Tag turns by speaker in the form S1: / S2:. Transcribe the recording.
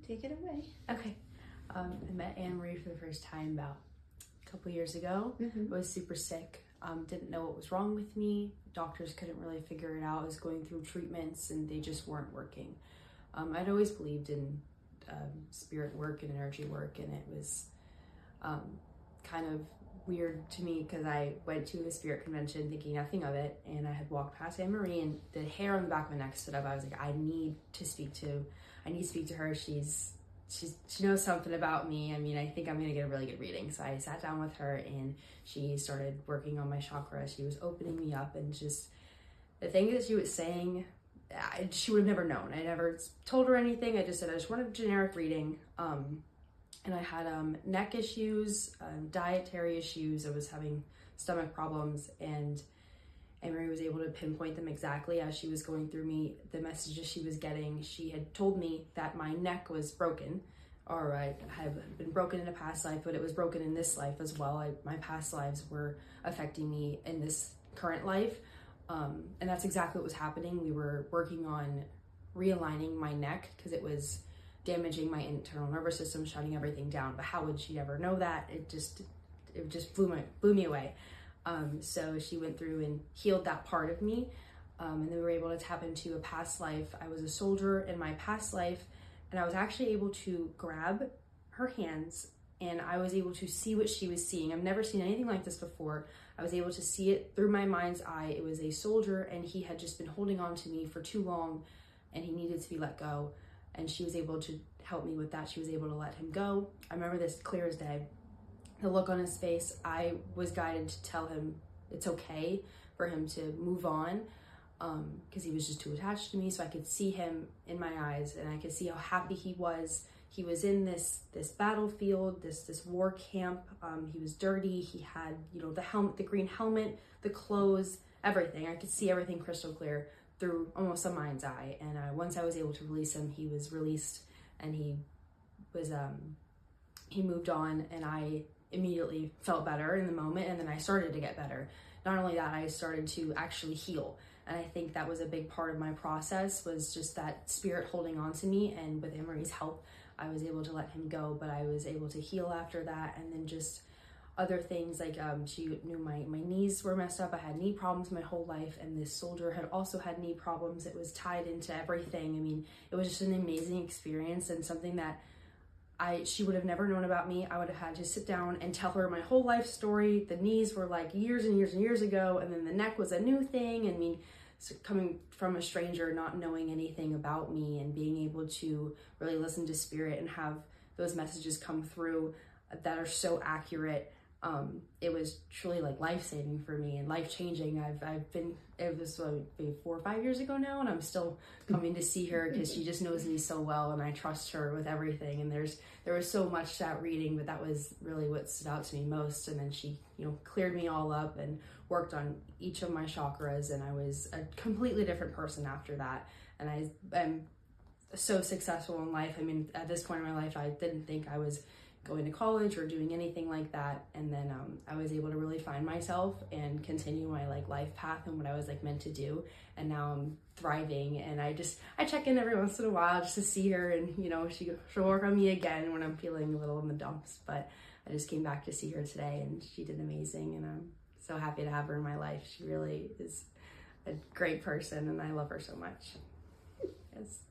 S1: take it away.
S2: Okay. I met Anne-Marie for the first time about a couple years ago. I was super sick. Didn't know what was wrong with me. Doctors couldn't really figure it out. I was going through treatments and they just weren't working. I'd always believed in spirit work and energy work, and it was kind of weird to me because I went to a spirit convention thinking nothing of it, and I had walked past Anne-Marie and the hair on the back of my neck stood up. I was like, I need to speak to her. She knows something about me. I mean, I think I'm gonna get a really good reading. So I sat down with her and she started working on my chakra. She was opening me up, and just the thing that she was saying, she would have never known. I never told her anything. I just said I just wanted a generic reading. And I had neck issues, dietary issues. I was having stomach problems, and Anne-Marie was able to pinpoint them exactly as she was going through me, the messages she was getting. She had told me that my neck was broken, or I had been broken in a past life, but it was broken in this life as well. My past lives were affecting me in this current life. And that's exactly what was happening. We were working on realigning my neck because it was damaging my internal nervous system, shutting everything down. But how would she ever know that? It just blew me away. So she went through and healed that part of me. And then we were able to tap into a past life. I was a soldier in my past life, and I was actually able to grab her hands, and I was able to see what she was seeing. I've never seen anything like this before. I was able to see it through my mind's eye. It was a soldier, and he had just been holding on to me for too long, and he needed to be let go. And she was able to help me with that. She was able to let him go. I remember this clear as day. The look on his face, I was guided to tell him it's okay for him to move on, because he was just too attached to me. So I could see him in my eyes, and I could see how happy he was. He was in this battlefield, this war camp. He was dirty. He had, the helmet, the green helmet, the clothes, everything. I could see everything crystal clear through almost a mind's eye. And once I was able to release him, he was released, and he moved on, and I immediately felt better in the moment. And then I started to get better. Not only that, I started to actually heal. And I think that was a big part of my process, was just that spirit holding on to me. And with Anne-Marie's help, I was able to let him go, but I was able to heal after that. And then just other things like she knew my knees were messed up. I had knee problems my whole life, and this soldier had also had knee problems. It was tied into everything. I mean, it was just an amazing experience, and something that she would have never known about me. I would have had to sit down and tell her my whole life story. The knees were like years and years and years ago, and then the neck was a new thing. I mean, so coming from a stranger, not knowing anything about me, and being able to really listen to spirit and have those messages come through that are so accurate. It was truly like life-saving for me and life-changing. It was maybe 4 or 5 years ago now, and I'm still coming to see her because she just knows me so well, and I trust her with everything. And there was so much to that reading, but that was really what stood out to me most. And then she, cleared me all up and worked on each of my chakras, and I was a completely different person after that. And I'm so successful in life. I mean, at this point in my life, I didn't think I was going to college or doing anything like that. And then I was able to really find myself and continue my life path and what I was meant to do. And now I'm thriving, and I check in every once in a while just to see her, and she'll work on me again when I'm feeling a little in the dumps. But I just came back to see her today, and she did amazing, and I'm so happy to have her in my life. She really is a great person, and I love her so much. Yes.